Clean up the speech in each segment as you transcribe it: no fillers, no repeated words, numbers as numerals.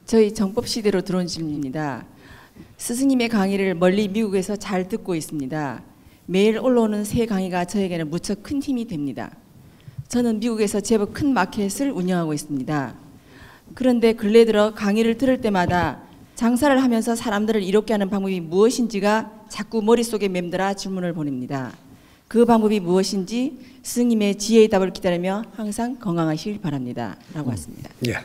저희 정법 시대로 들어온 질문입니다. 스승님의 강의를 멀리 미국에서 잘 듣고 있습니다. 매일 올라오는 새 강의가 저에게는 무척 큰 힘이 됩니다. 저는 미국에서 제법 큰 마켓을 운영하고 있습니다. 그런데 근래 들어 강의를 들을 때마다 장사를 하면서 사람들을 이롭게 하는 방법이 무엇인지가 자꾸 머릿속에 맴돌아 질문을 보냅니다. 그 방법이 무엇인지 스승님의 지혜의 답을 기다리며 항상 건강하시길 바랍니다. 라고 하십니다. 예.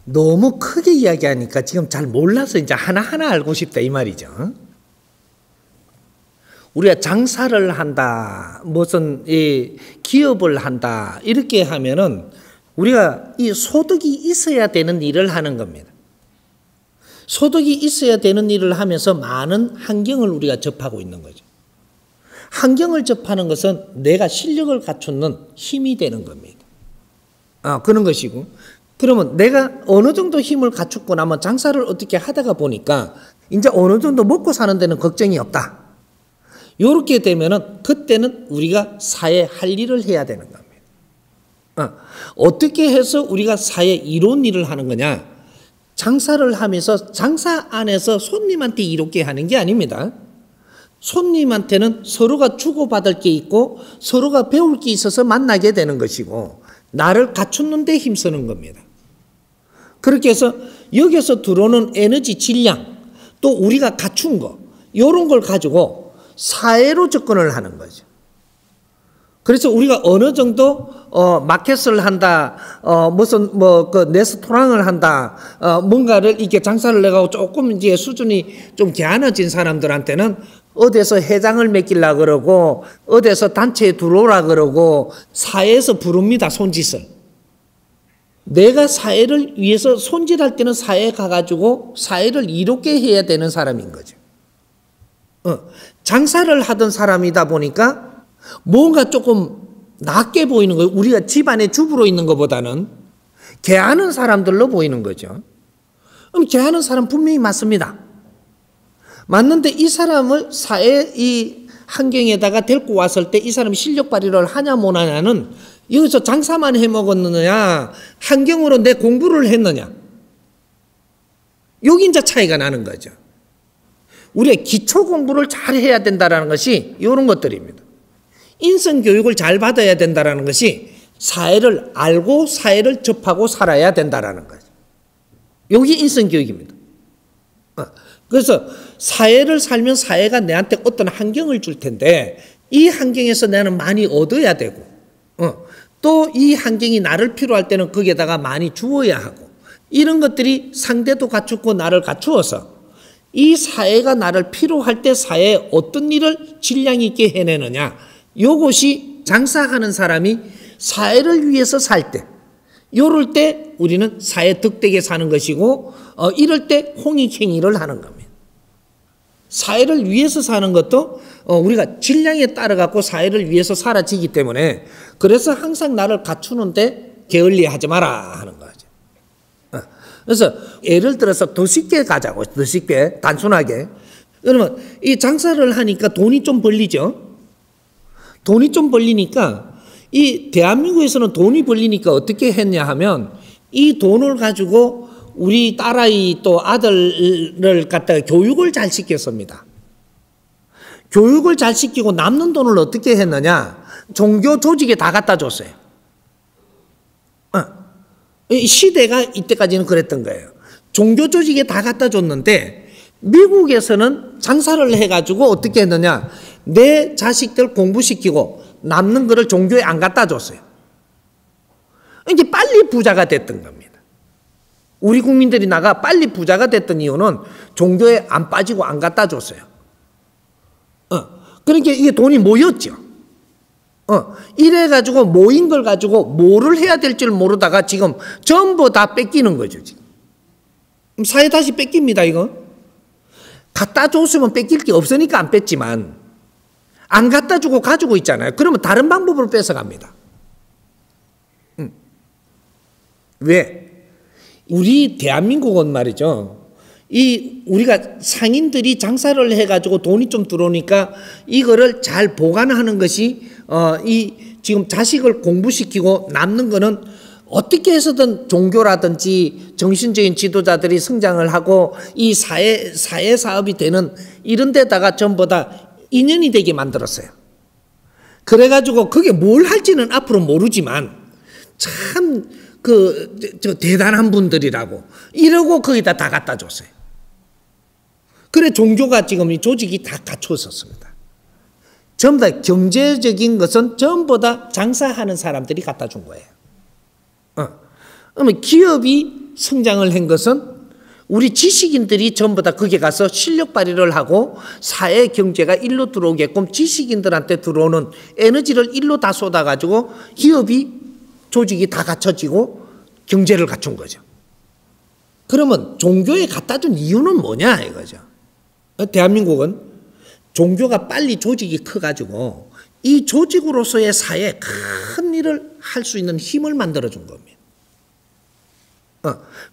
너무 크게 이야기하니까 지금 잘 몰라서 이제 하나하나 알고 싶다 이 말이죠. 우리가 장사를 한다, 무슨 기업을 한다 이렇게 하면은 우리가 이 소득이 있어야 되는 일을 하는 겁니다. 소득이 있어야 되는 일을 하면서 많은 환경을 우리가 접하고 있는 거죠. 환경을 접하는 것은 내가 실력을 갖추는 힘이 되는 겁니다. 그런 것이고, 그러면 내가 어느 정도 힘을 갖추고 나면 장사를 어떻게 하다가 보니까 이제 어느 정도 먹고 사는 데는 걱정이 없다. 이렇게 되면은 그때는 우리가 사회 할 일을 해야 되는 겁니다. 어떻게 해서 우리가 사회 이로운 일을 하는 거냐? 장사를 하면서 장사 안에서 손님한테 이롭게 하는 게 아닙니다. 손님한테는 서로가 주고받을 게 있고 서로가 배울 게 있어서 만나게 되는 것이고 나를 갖추는 데 힘쓰는 겁니다. 그렇게 해서 여기서 들어오는 에너지 질량 또 우리가 갖춘 거 이런 걸 가지고 사회로 접근을 하는 거죠. 그래서 우리가 어느 정도 마켓을 한다, 무슨 그 레스토랑을 한다, 뭔가를 이렇게 장사를 해가고 조금 이제 수준이 좀 개안해진 사람들한테는 어디서 회장을 맡기려 그러고 어디서 단체에 들어오라 그러고 사회에서 부릅니다. 손짓을. 내가 사회를 위해서 손질할 때는 사회에 가가지고 사회를 이롭게 해야 되는 사람인 거죠. 장사를 하던 사람이다 보니까 뭔가 조금 낮게 보이는 거예요. 우리가 집안의 주부로 있는 것보다는 개하는 사람들로 보이는 거죠. 그럼 개하는 사람 분명히 맞습니다. 맞는데 이 사람을 사회 이 환경에다가 데리고 왔을 때 이 사람이 실력 발휘를 하냐 못 하냐는 여기서 장사만 해먹었느냐 환경으로 내 공부를 했느냐 여기 이제 차이가 나는 거죠. 우리가 기초 공부를 잘 해야 된다는 것이 이런 것들입니다. 인성교육을 잘 받아야 된다는 것이 사회를 알고 사회를 접하고 살아야 된다는 거죠. 여기 인성교육입니다. 그래서 사회를 살면 사회가 내한테 어떤 환경을 줄 텐데 이 환경에서 나는 많이 얻어야 되고 또 이 환경이 나를 필요할 때는 거기에다가 많이 주어야 하고 이런 것들이 상대도 갖추고 나를 갖추어서 이 사회가 나를 필요할 때 사회에 어떤 일을 질량 있게 해내느냐 이것이 장사하는 사람이 사회를 위해서 살 때 이럴 때 우리는 사회 덕되게 사는 것이고 이럴 때 홍익행위를 하는 겁니다. 사회를 위해서 사는 것도 우리가 질량에 따라 갖고 사회를 위해서 살아지기 때문에 그래서 항상 나를 갖추는데 게을리하지 마라 하는 거죠. 그래서 예를 들어서 더 쉽게 가자고 더 쉽게 단순하게 그러면 이 장사를 하니까 돈이 좀 벌리죠. 돈이 좀 벌리니까 이 대한민국에서는 돈이 벌리니까 어떻게 했냐 하면 이 돈을 가지고 우리 딸아이 또 아들을 갖다가 교육을 잘 시켰습니다. 교육을 잘 시키고 남는 돈을 어떻게 했느냐 종교 조직에 다 갖다 줬어요. 시대가 이때까지는 그랬던 거예요. 종교 조직에 다 갖다 줬는데 미국에서는 장사를 해가지고 어떻게 했느냐 내 자식들 공부시키고 남는 거를 종교에 안 갖다 줬어요. 이게 빨리 부자가 됐던 겁니다. 우리 국민들이 나가 빨리 부자가 됐던 이유는 종교에 안 빠지고 안 갖다 줬어요. 그러니까 이게 돈이 모였죠. 이래가지고 모인 걸 가지고 뭐를 해야 될 줄 모르다가 지금 전부 다 뺏기는 거죠. 지금. 사회 다시 뺏깁니다, 이거. 갖다 줬으면 뺏길 게 없으니까 안 뺐지만 안 갖다 주고 가지고 있잖아요. 그러면 다른 방법으로 뺏어갑니다. 왜? 우리 대한민국은 말이죠. 우리가 상인들이 장사를 해가지고 돈이 좀 들어오니까 이거를 잘 보관하는 것이 지금 자식을 공부시키고 남는 거는 어떻게 해서든 종교라든지 정신적인 지도자들이 성장을 하고 이 사회 사업이 되는 이런 데다가 전부 다 인연이 되게 만들었어요. 그래가지고 그게 뭘 할지는 앞으로 모르지만 참 대단한 분들이라고 이러고 거기다 다 갖다 줬어요. 그래 종교가 지금 이 조직이 다 갖추었었습니다. 전부 다 경제적인 것은 전부 다 장사하는 사람들이 갖다 준 거예요. 그러면 기업이 성장을 한 것은 우리 지식인들이 전부 다 거기에 가서 실력 발휘를 하고 사회 경제가 일로 들어오게끔 지식인들한테 들어오는 에너지를 일로 다 쏟아가지고 기업이 조직이 다 갖춰지고 경제를 갖춘 거죠. 그러면 종교에 갖다 준 이유는 뭐냐 이거죠. 대한민국은 종교가 빨리 조직이 커가지고 이 조직으로서의 사회에 큰 일을 할 수 있는 힘을 만들어준 겁니다.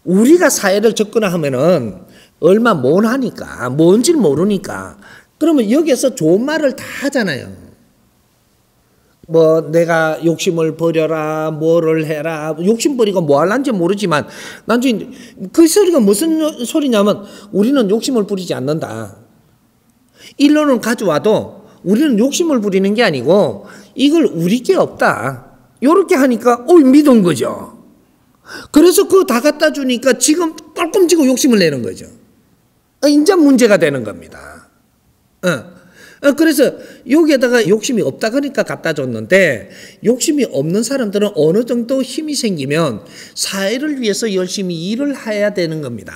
우리가 사회를 접근하면은 얼마 못하니까 뭔지를 모르니까 그러면 여기서 좋은 말을 다 하잖아요. 뭐 내가 욕심을 버려라 뭐를 해라 욕심 버리고 뭐 할란지 모르지만 나중에 그 소리가 무슨 소리냐면 우리는 욕심을 부리지 않는다. 일론을 가져와도 우리는 욕심을 부리는 게 아니고 이걸 우리 게 없다. 이렇게 하니까 믿은 거죠. 그래서 그거 다 갖다 주니까 지금 뻘끔지고 욕심을 내는 거죠. 이제 문제가 되는 겁니다. 그래서 여기에다가 욕심이 없다 그러니까 갖다 줬는데 욕심이 없는 사람들은 어느 정도 힘이 생기면 사회를 위해서 열심히 일을 해야 되는 겁니다.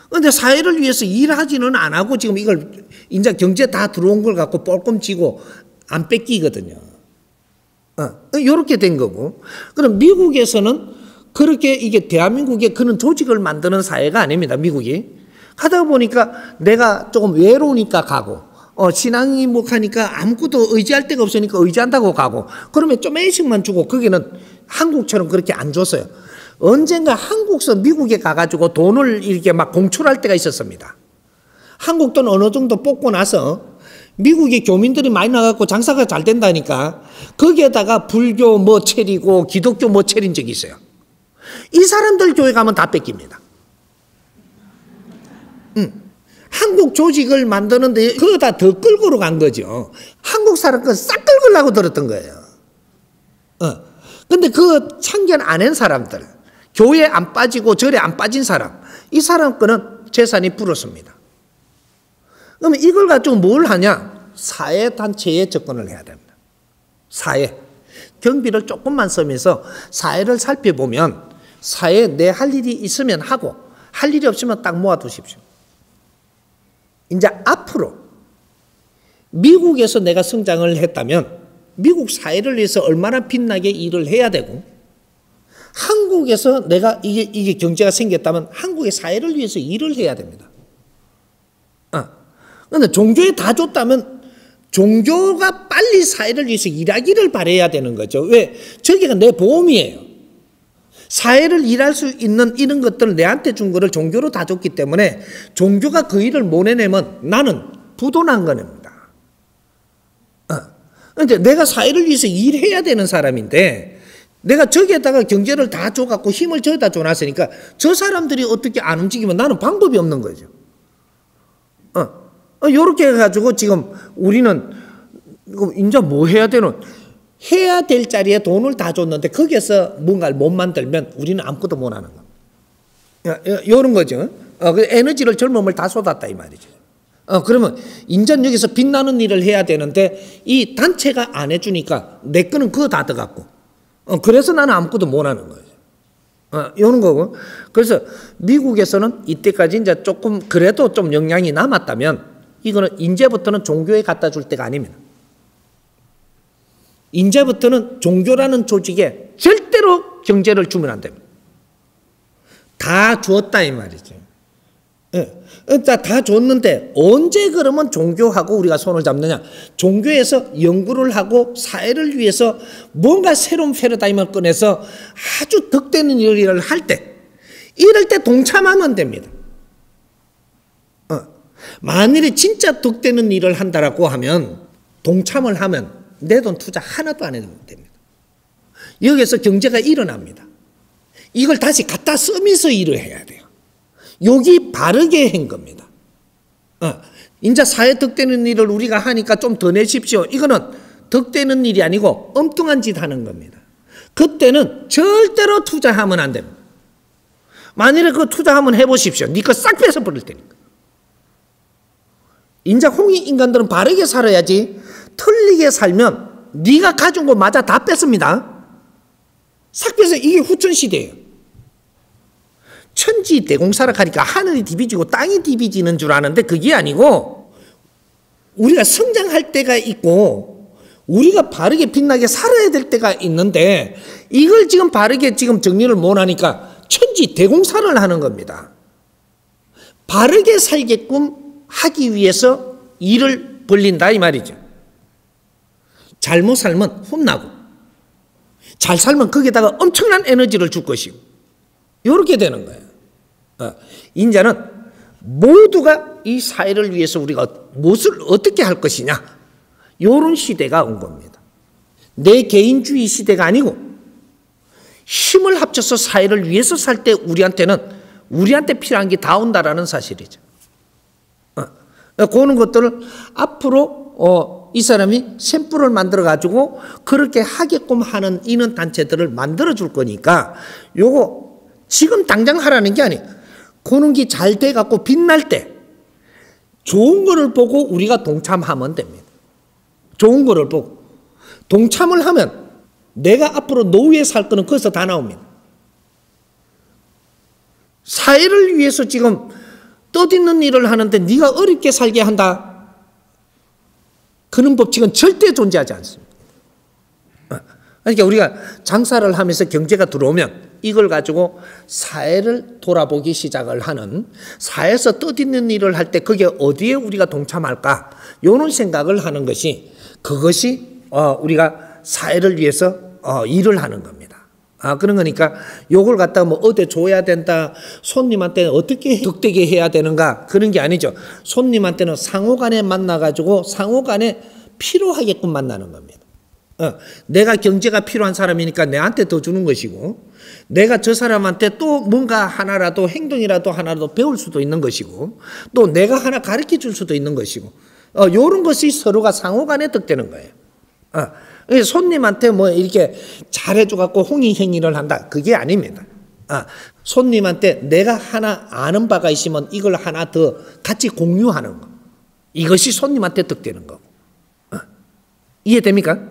그런데 사회를 위해서 일하지는 안 하고 지금 이걸 이제 경제 다 들어온 걸 갖고 뻘끔지고 안 뺏기거든요. 이렇게 된 거고. 그럼 미국에서는 그렇게 이게 대한민국에 그런 조직을 만드는 사회가 아닙니다. 미국이. 하다 보니까 내가 조금 외로우니까 가고, 신앙이 하니까 아무것도 의지할 데가 없으니까 의지한다고 가고, 그러면 좀 애씩만 주고, 거기는 한국처럼 그렇게 안 줬어요. 언젠가 한국서 미국에 가가지고 돈을 이렇게 막 공출할 때가 있었습니다. 한국 돈 어느 정도 뽑고 나서 미국의 교민들이 많이 나가고 장사가 잘 된다니까 거기에다가 불교 뭐 체리고 기독교 뭐 체린 적이 있어요. 이 사람들 교회 가면 다 뺏깁니다. 한국 조직을 만드는데 그거 다 더 끌고 간 거죠. 한국 사람 거 싹 끌으려고 들었던 거예요. 근데 그 참견 안 한 사람들, 교회 안 빠지고 절에 안 빠진 사람, 이 사람 거는 재산이 불었습니다. 그러면 이걸 가지고 뭘 하냐? 사회단체에 접근을 해야 됩니다. 사회. 경비를 조금만 쓰면서 사회를 살펴보면 사회에 내 할 일이 있으면 하고 할 일이 없으면 딱 모아두십시오. 이제 앞으로 미국에서 내가 성장을 했다면 미국 사회를 위해서 얼마나 빛나게 일을 해야 되고 한국에서 내가 이게 경제가 생겼다면 한국의 사회를 위해서 일을 해야 됩니다. 그런데 종교에 다 줬다면 종교가 빨리 사회를 위해서 일하기를 바라야 되는 거죠. 왜? 저기가 내 보험이에요. 사회를 일할 수 있는 이런 것들을 내한테 준 거를 종교로 다 줬기 때문에 종교가 그 일을 못 해내면 나는 부도난 겁니다. 그런데 내가 사회를 위해서 일해야 되는 사람인데 내가 저기에다가 경제를 다 줘갖고 힘을 저기다 줘놨으니까 저 사람들이 어떻게 안 움직이면 나는 방법이 없는 거죠. 요렇게 해가지고 지금 우리는 이제 뭐 해야 되는 해야 될 자리에 돈을 다 줬는데 거기에서 뭔가를 못 만들면 우리는 아무것도 못 하는 겁니다. 요런 거죠. 에너지를 젊음을 다 쏟았다 이 말이죠. 그러면 인전 여기서 빛나는 일을 해야 되는데 이 단체가 안 해주니까 내 거는 그거 다 들어갔고 그래서 나는 아무것도 못 하는 거예요. 이런 거고. 그래서 미국에서는 이때까지 이제 조금 그래도 좀 영향이 남았다면 이거는 이제부터는 종교에 갖다 줄 때가 아닙니다. 이제부터는 종교라는 조직에 절대로 경제를 주면 안 됩니다. 다 주었다 이 말이죠. 다 줬는데 언제 그러면 종교하고 우리가 손을 잡느냐? 종교에서 연구를 하고 사회를 위해서 뭔가 새로운 패러다임을 꺼내서 아주 덕되는 일을 할 때, 이럴 때 동참하면 됩니다. 만일에 진짜 덕되는 일을 한다라고 하면 동참을 하면 내 돈 투자 하나도 안 해도 됩니다. 여기서 경제가 일어납니다. 이걸 다시 갖다 쓰면서 일을 해야 돼요. 여기 바르게 한 겁니다. 이제 사회 덕되는 일을 우리가 하니까 좀 더 내십시오. 이거는 덕되는 일이 아니고 엉뚱한 짓 하는 겁니다. 그때는 절대로 투자하면 안 됩니다. 만일에 그 투자하면 해보십시오. 니 거 싹 뺏어버릴 테니까. 인자 홍익 인간들은 바르게 살아야지 틀리게 살면 네가 가진 거 맞아 다 뺐습니다. 싹 빼서 이게 후천시대예요. 천지대공사라 하니까 하늘이 디비지고 땅이 디비지는 줄 아는데 그게 아니고 우리가 성장할 때가 있고 우리가 바르게 빛나게 살아야 될 때가 있는데 이걸 지금 바르게 지금 정리를 못 하니까 천지대공사를 하는 겁니다. 바르게 살게끔 하기 위해서 일을 벌린다 이 말이죠. 잘못 살면 혼나고 잘 살면 거기에다가 엄청난 에너지를 줄 것이고 이렇게 되는 거예요. 인자는 모두가 이 사회를 위해서 우리가 무엇을 어떻게 할 것이냐 이런 시대가 온 겁니다. 내 개인주의 시대가 아니고 힘을 합쳐서 사회를 위해서 살 때 우리한테 필요한 게 다 온다라는 사실이죠. 그런 것들을 앞으로 이 사람이 샘플을 만들어 가지고 그렇게 하게끔 하는 이런 단체들을 만들어 줄 거니까 요거 지금 당장 하라는 게 아니에요. 그런 게 잘 돼 갖고 빛날 때 좋은 거를 보고 우리가 동참하면 됩니다. 좋은 거를 보고 동참을 하면 내가 앞으로 노후에 살 거는 거기서 다 나옵니다. 사회를 위해서 지금 떠드는 일을 하는데 네가 어렵게 살게 한다. 그런 법칙은 절대 존재하지 않습니다. 그러니까 우리가 장사를 하면서 경제가 들어오면 이걸 가지고 사회를 돌아보기 시작을 하는 사회에서 떠드는 일을 할 때 그게 어디에 우리가 동참할까 이런 생각을 하는 것이 그것이 우리가 사회를 위해서 일을 하는 겁니다. 그런 거니까 요걸 갖다가 뭐 어디 줘야 된다 손님한테는 어떻게 덕되게 해야 되는가 그런 게 아니죠. 손님한테는 상호간에 만나가지고 상호간에 필요하게끔 만나는 겁니다. 내가 경제가 필요한 사람이니까 내한테 더 주는 것이고 내가 저 사람한테 또 뭔가 하나라도 행동이라도 하나라도 배울 수도 있는 것이고 또 내가 하나 가르쳐 줄 수도 있는 것이고 이런 것이 서로가 상호간에 덕되는 거예요. 손님한테 뭐 이렇게 잘해줘 갖고 홍익행위를 한다 그게 아닙니다. 손님한테 내가 하나 아는 바가 있으면 이걸 하나 더 같이 공유하는 거 이것이 손님한테 덕되는 거고 이해됩니까?